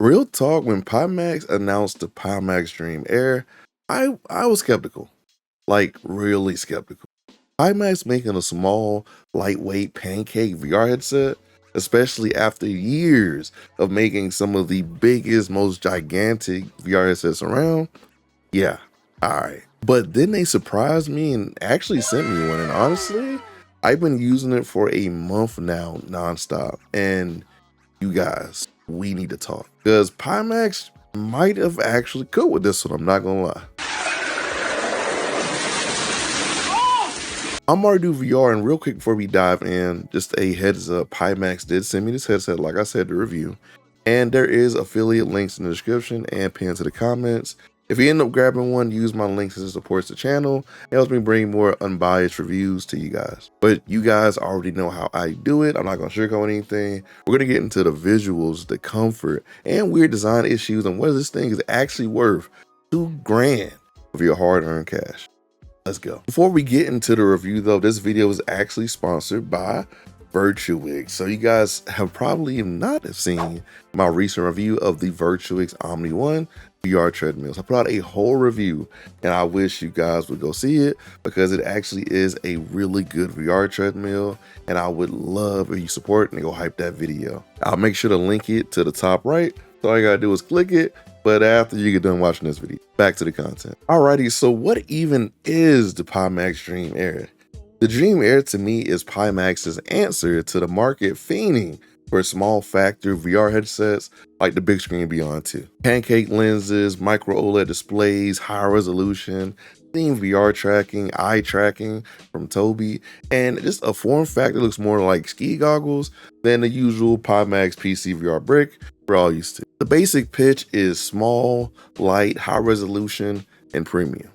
Real talk, when Pimax announced the Pimax Dream Air, I was skeptical, like really skeptical. Pimax making a small, lightweight pancake VR headset, especially after years of making some of the biggest, most gigantic VR headsets around. Yeah, all right. But then they surprised me and actually sent me one. And honestly, I've been using it for a month now, nonstop. And you guys, we need to talk because Pimax might have actually cooked with this one. I'm not gonna lie. I'm MartydudeVR, and real quick before we dive in, just a heads up, Pimax did send me this headset, like I said, to review. And there is affiliate links in the description and pinned to the comments. If you end up grabbing one, use my links as it supports the channel. It helps me bring more unbiased reviews to you guys. But you guys already know how I do it. I'm not gonna sugarcoat anything. We're gonna get into the visuals, the comfort, and weird design issues, and whether this thing is actually worth $2,000 of your hard-earned cash. Let's go. Before we get into the review though, this video is actually sponsored by VirtuixOmni. So you guys have probably not seen my recent review of the VirtuixOmni 1 VR treadmills. I put out a whole review and I wish you guys would go see it because it actually is a really good VR treadmill and I would love if you support and go hype that video. I'll make sure to link it to the top right. So all you gotta do is click it. But after you get done watching this video, back to the content. Alrighty, so what even is the Pimax Dream Air? The Dream Air to me is Pimax's answer to the market fiending for small factor VR headsets like the Bigscreen Beyond 2. Pancake lenses, micro-OLED displays, high resolution, theme VR tracking, eye tracking from Tobii, and just a form factor looks more like ski goggles than the usual Pimax PCVR brick we're all used to. The basic pitch is small, light, high resolution, and premium.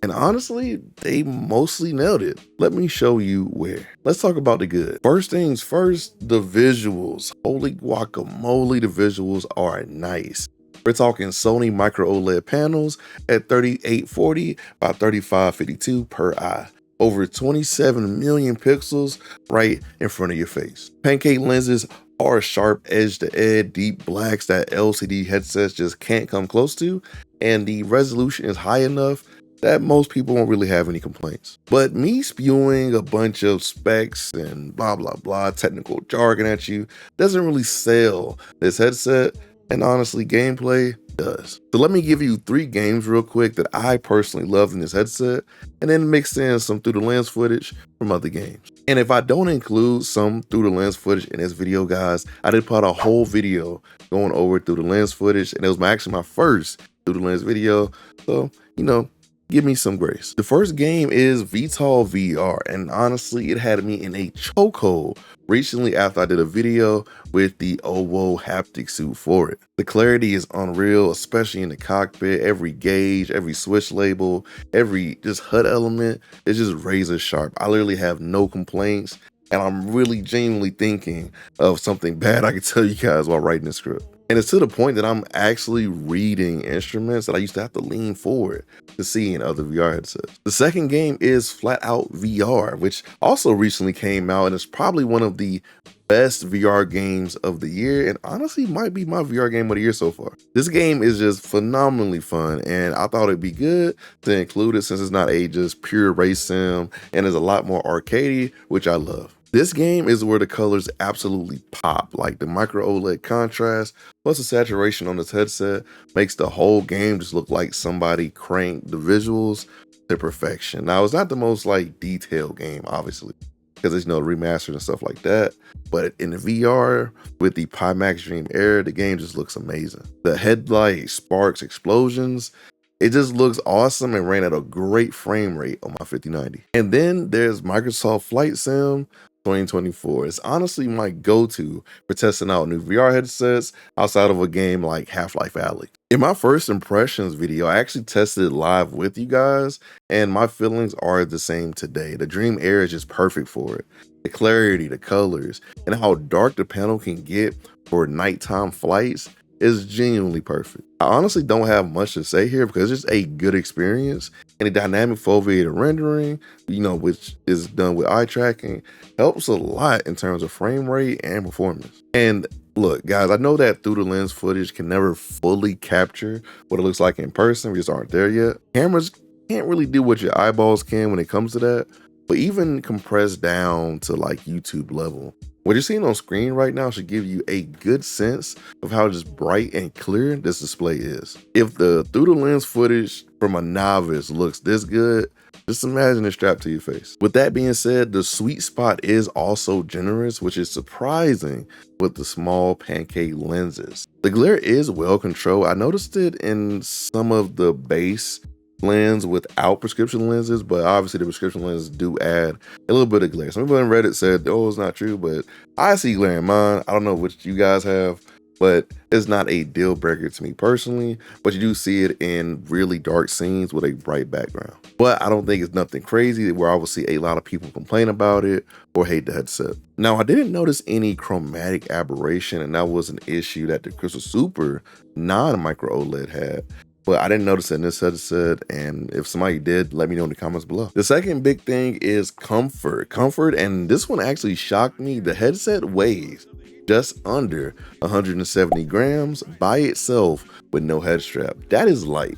And honestly, they mostly nailed it. Let me show you where. Let's talk about the good. First things first, the visuals. Holy guacamole, the visuals are nice. We're talking Sony micro-OLED panels at 3840 by 3552 per eye. Over 27 million pixels right in front of your face. Pancake lenses are sharp edge to edge, deep blacks that LCD headsets just can't come close to, and the resolution is high enough that most people won't really have any complaints. But me spewing a bunch of specs and blah blah blah technical jargon at you doesn't really sell this headset, and honestly gameplay does. So let me give you 3 games real quick that I personally loved in this headset, and then mix in some through the lens footage from other games. And if I don't include some through the lens footage in this video, guys, I did put out a whole video going over through the lens footage, and it was actually my first through the lens video. So, you know, give me some grace. The first game is VTOL VR, and honestly, it had me in a chokehold recently after I did a video with the OWO haptic suit for it. The clarity is unreal, especially in the cockpit. Every gauge, every switch label, every just HUD element is just razor sharp. I literally have no complaints, and I'm really genuinely thinking of something bad I could tell you guys while writing the script. And it's to the point that I'm actually reading instruments that I used to have to lean forward to see in other VR headsets. The second game is Flatout VR, which also recently came out and is probably one of the best VR games of the year, and honestly might be my VR game of the year so far. This game is just phenomenally fun, and I thought it'd be good to include it since it's not a just pure race sim and is a lot more arcadey, which I love. This game is where the colors absolutely pop, like the micro-OLED contrast plus the saturation on this headset makes the whole game just look like somebody cranked the visuals to perfection. Now, it's not the most like detailed game, obviously, because there's no remastered and stuff like that, but in the VR with the Pimax Dream Air, the game just looks amazing. The headlight sparks, explosions, it just looks awesome and ran at a great frame rate on my 5090. And then there's Microsoft Flight Sim 2024. It's honestly my go-to for testing out new VR headsets outside of a game like Half-Life Alyx. In my first impressions video, I actually tested it live with you guys, and my feelings are the same today. The Dream Air is just perfect for it. The clarity, the colors, and how dark the panel can get for nighttime flights is genuinely perfect. I honestly don't have much to say here because it's just a good experience, and the dynamic foveated rendering, you know, which is done with eye tracking, helps a lot in terms of frame rate and performance. And Look, guys, I know that through the lens footage can never fully capture what it looks like in person. We just aren't there yet. Cameras can't really do what your eyeballs can when it comes to that, but even compressed down to like YouTube level, what you're seeing on screen right now should give you a good sense of how just bright and clear this display is. If the through the lens footage from a novice looks this good, just imagine it strapped to your face. With that being said, the sweet spot is also generous, which is surprising with the small pancake lenses. The glare is well controlled. I noticed it in some of the base lens without prescription lenses, but obviously the prescription lenses do add a little bit of glare. Some people on Reddit said, oh, it's not true, but I see glare in mine. I don't know what you guys have, but it's not a deal breaker to me personally, but you do see it in really dark scenes with a bright background. But I don't think it's nothing crazy where I will see a lot of people complain about it or hate the headset. Now, I didn't notice any chromatic aberration, and that was an issue that the Crystal Super non-micro OLED had. But I didn't notice it in this headset, and if somebody did, let me know in the comments below. The second big thing is comfort. And this one actually shocked me. The headset weighs just under 170 grams by itself with no head strap. That is light.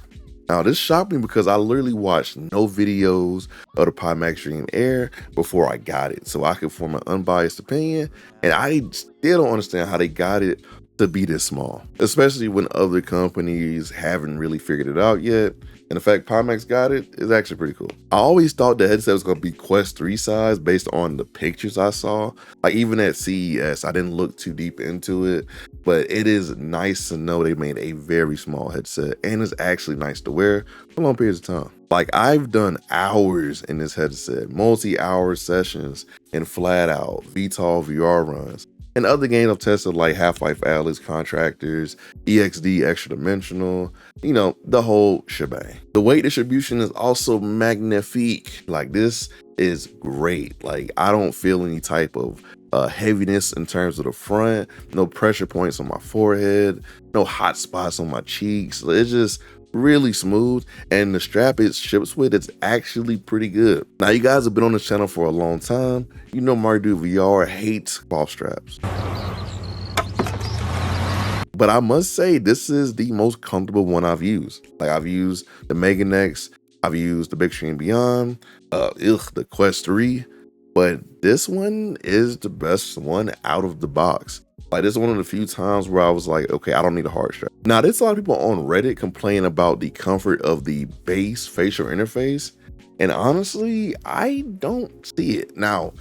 Now, this shocked me because I literally watched no videos of the Pimax Dream Air before I got it, so I could form an unbiased opinion, and I still don't understand how they got it to be this small, especially when other companies haven't really figured it out yet. And the fact Pimax got it is actually pretty cool. I always thought the headset was going to be Quest 3 size based on the pictures I saw. Like even at CES, I didn't look too deep into it, but it is nice to know they made a very small headset, and it's actually nice to wear for long periods of time. Like I've done hours in this headset, multi-hour sessions in Flatout, VTOL VR runs. And other games I've tested like Half-Life Alyx, Contractors, EXD Extra Dimensional, you know, the whole shebang. The weight distribution is also magnifique. Like this is great. Like I don't feel any type of heaviness in terms of the front, no pressure points on my forehead, no hot spots on my cheeks. It's just really smooth, and the strap it ships with, it's actually pretty good. Now, you guys have been on this channel for a long time. You know MartydudeVR hates cloth straps. But I must say, this is the most comfortable one I've used. Like I've used the Mega Next, I've used the Bigscreen Beyond, the Quest 3, but this one is the best one out of the box. Like this is one of the few times where I was like, okay, I don't need a hard strap. Now, there's a lot of people on Reddit complain about the comfort of the base facial interface. And honestly, I don't see it. Now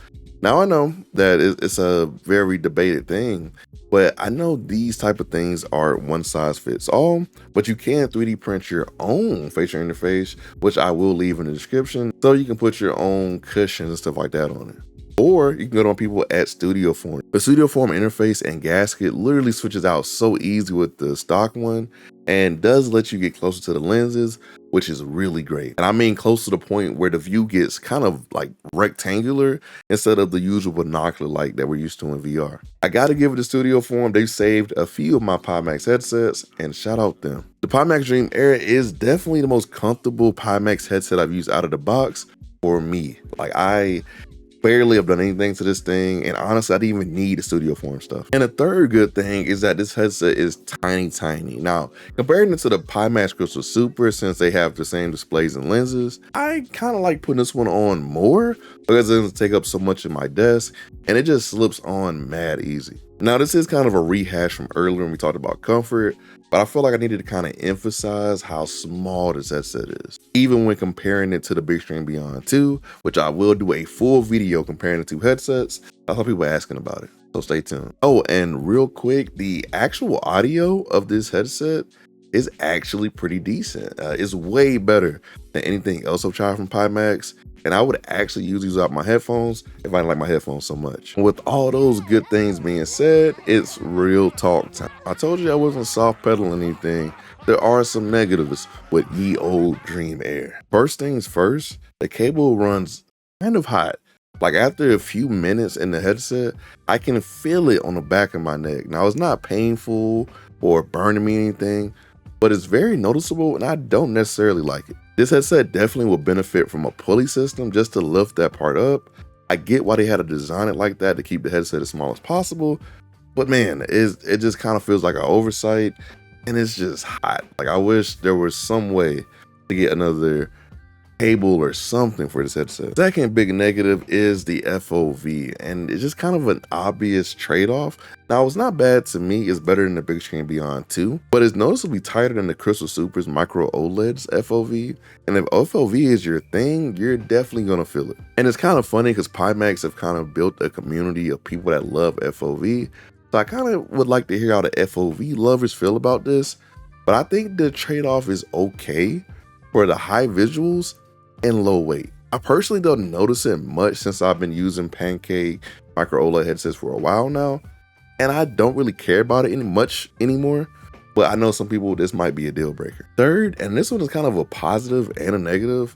I know that it's a very debated thing, but I know these type of things are one size fits all, but you can 3D print your own facial interface, which I will leave in the description, so you can put your own cushions and stuff like that on it. Or you can go on people at Studio Form. The Studio Form interface and gasket literally switches out so easy with the stock one, and does let you get closer to the lenses, which is really great. And I mean close to the point where the view gets kind of like rectangular instead of the usual binocular like that we're used to in VR. I gotta give it to Studio Form. They've saved a few of my Pimax headsets, and shout out them. The Pimax Dream Air is definitely the most comfortable Pimax headset I've used out of the box for me. Like I barely have done anything to this thing, and honestly I didn't even need the Studio Form stuff. And the third good thing is that this headset is tiny. Now comparing it to the Pimax Crystal Super, since they have the same displays and lenses, I kind of like putting this one on more because it doesn't take up so much of my desk, and it just slips on mad easy. Now this is kind of a rehash from earlier when we talked about comfort, but I feel like I needed to kind of emphasize how small this headset is, even when comparing it to the Bigscreen Beyond 2, which I will do a full video comparing the two headsets. I saw people asking about it, so stay tuned. Oh, and real quick, the actual audio of this headset is actually pretty decent. It's way better than anything else I've tried from Pimax, and I would actually use these out my headphones if I didn't like my headphones so much. With all those good things being said, it's real talk time. I told you I wasn't soft pedaling anything. There are some negatives with ye old Dream Air. First things first, the cable runs kind of hot. Like after a few minutes in the headset, I can feel it on the back of my neck. Now it's not painful or burning me anything, but it's very noticeable, and I don't necessarily like it. This headset definitely will benefit from a pulley system just to lift that part up. I get why they had to design it like that to keep the headset as small as possible, but man, it just kind of feels like an oversight, and it's just hot. Like I wish there was some way to get another cable or something for this headset. Second big negative is the FOV, and it's just kind of an obvious trade-off. Now, it's not bad to me, it's better than the Bigscreen Beyond 2, but it's noticeably tighter than the Crystal Super's Micro-OLED's FOV, and if FOV is your thing, you're definitely gonna feel it. And it's kind of funny because Pimax have kind of built a community of people that love FOV, so I kind of would like to hear how the FOV lovers feel about this, but I think the trade-off is okay for the high visuals and low weight. I personally don't notice it much since I've been using pancake Micro-OLED headsets for a while now, and I don't really care about it much anymore, but I know some people this might be a deal breaker. Third, and this one is kind of a positive and a negative,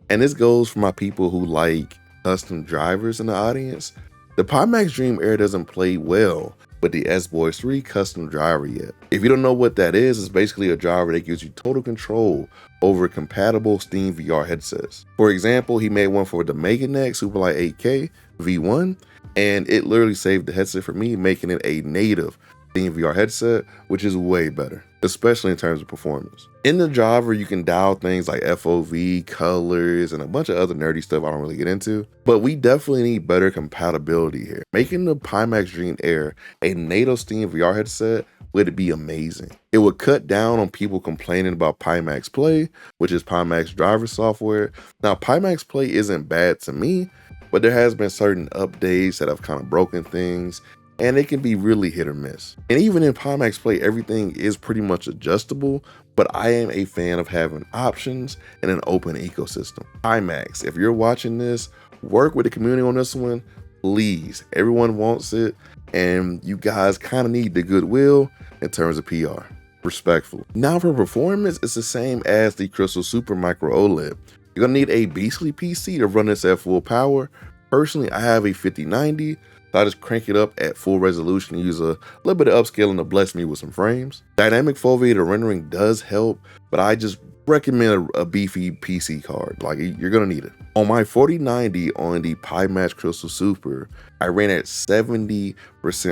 and this goes for my people who like custom drivers in the audience. The Pimax Dream Air doesn't play well with the Sboys3 custom driver yet. If you don't know what that is, it's basically a driver that gives you total control over compatible Steam VR headsets. For example, he made one for the MegaNeck Superlight 8K V1, and it literally saved the headset for me, making it a native Steam VR headset, which is way better, especially in terms of performance. In the driver, you can dial things like FOV, colors, and a bunch of other nerdy stuff I don't really get into, but we definitely need better compatibility here. Making the Pimax Dream Air a native Steam VR headset would be amazing. It would cut down on people complaining about Pimax Play, which is Pimax driver software. Now, Pimax Play isn't bad to me, but there has been certain updates that have kind of broken things, and it can be really hit or miss. And even in Pimax Play, everything is pretty much adjustable, but I am a fan of having options and an open ecosystem. Pimax, if you're watching this, work with the community on this one, please. Everyone wants it, and you guys kind of need the goodwill in terms of PR. Respectful. Now for performance, it's the same as the Crystal Super Micro-OLED. You're gonna need a beastly PC to run this at full power. Personally, I have a 5090, so I just crank it up at full resolution and use a little bit of upscaling to bless me with some frames. Dynamic foveated rendering does help, but I just recommend a beefy PC card. Like, you're gonna need it. On my 4090 on the Pimax Crystal Super, I ran at 70%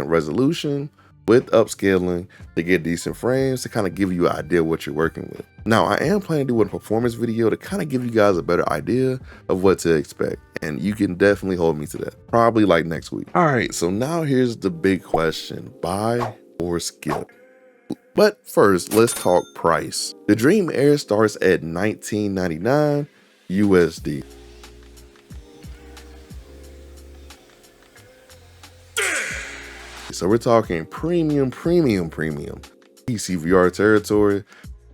resolution with upscaling to get decent frames to kind of give you an idea what you're working with. Now, I am planning to do a performance video to kind of give you guys a better idea of what to expect, and you can definitely hold me to that, probably like next week. All right, so now here's the big question: buy or skip? But first, let's talk price. The Dream Air starts at $19.99 USD. So we're talking premium PCVR territory,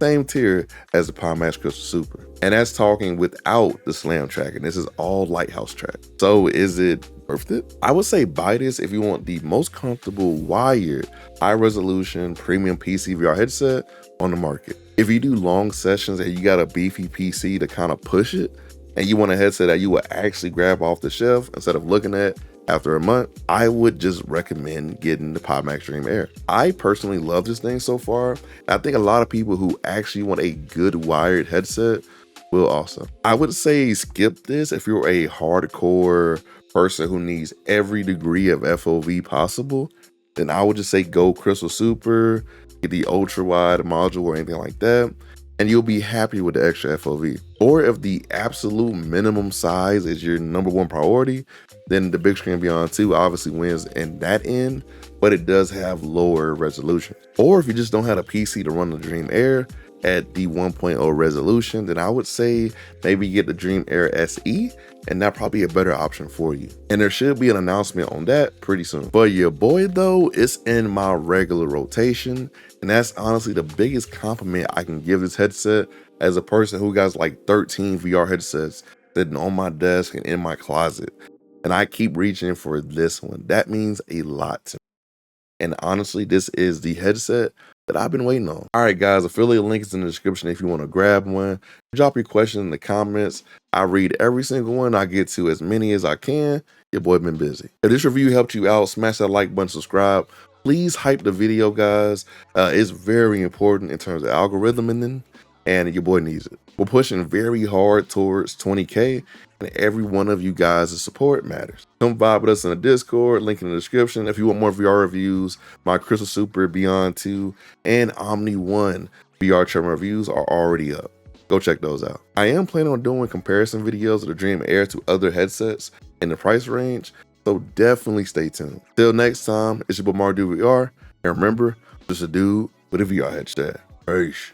same tier as the Pimax Crystal Super. And that's talking without the slam track, and this is all Lighthouse track. So is it worth it? I would say buy this if you want the most comfortable wired, high resolution, premium PCVR headset on the market. If you do long sessions and you got a beefy PC to kind of push it, and you want a headset that you will actually grab off the shelf instead of looking at after a month, I would just recommend getting the Pimax Dream Air. I personally love this thing so far. I think a lot of people who actually want a good wired headset will also. I would say skip this if you're a hardcore person who needs every degree of FOV possible. Then I would just say go Crystal Super, get the ultra wide module or anything like that, and you'll be happy with the extra FOV. Or if the absolute minimum size is your #1 priority, then the Bigscreen Beyond 2 obviously wins in that end, but it does have lower resolution. Or if you just don't have a PC to run the Dream Air at the 1.0 resolution, then I would say maybe get the Dream Air SE, and that's probably a better option for you. And there should be an announcement on that pretty soon. But your boy though, it's in my regular rotation, and that's honestly the biggest compliment I can give this headset as a person who got like 13 VR headsets sitting on my desk and in my closet. And I keep reaching for this one. That means a lot to me. And honestly, this is the headset that I've been waiting on. All right, guys, affiliate link is in the description if you want to grab one. Drop your question in the comments. I read every single one. I get to as many as I can. Your boy been busy. If this review helped you out, smash that like button, subscribe. Please hype the video, guys. It's very important in terms of algorithm. and your boy needs it. We're pushing very hard towards 20K, and every one of you guys' support matters. Come vibe with us in the Discord, link in the description. If you want more VR reviews, my Crystal Super Beyond 2 and Omni 1 VR trailer reviews are already up. Go check those out. I am planning on doing comparison videos of the Dream Air to other headsets in the price range, so definitely stay tuned. Till next time, it's your boy MartydudeVR, and remember, just a dude with a VR headset. Peace.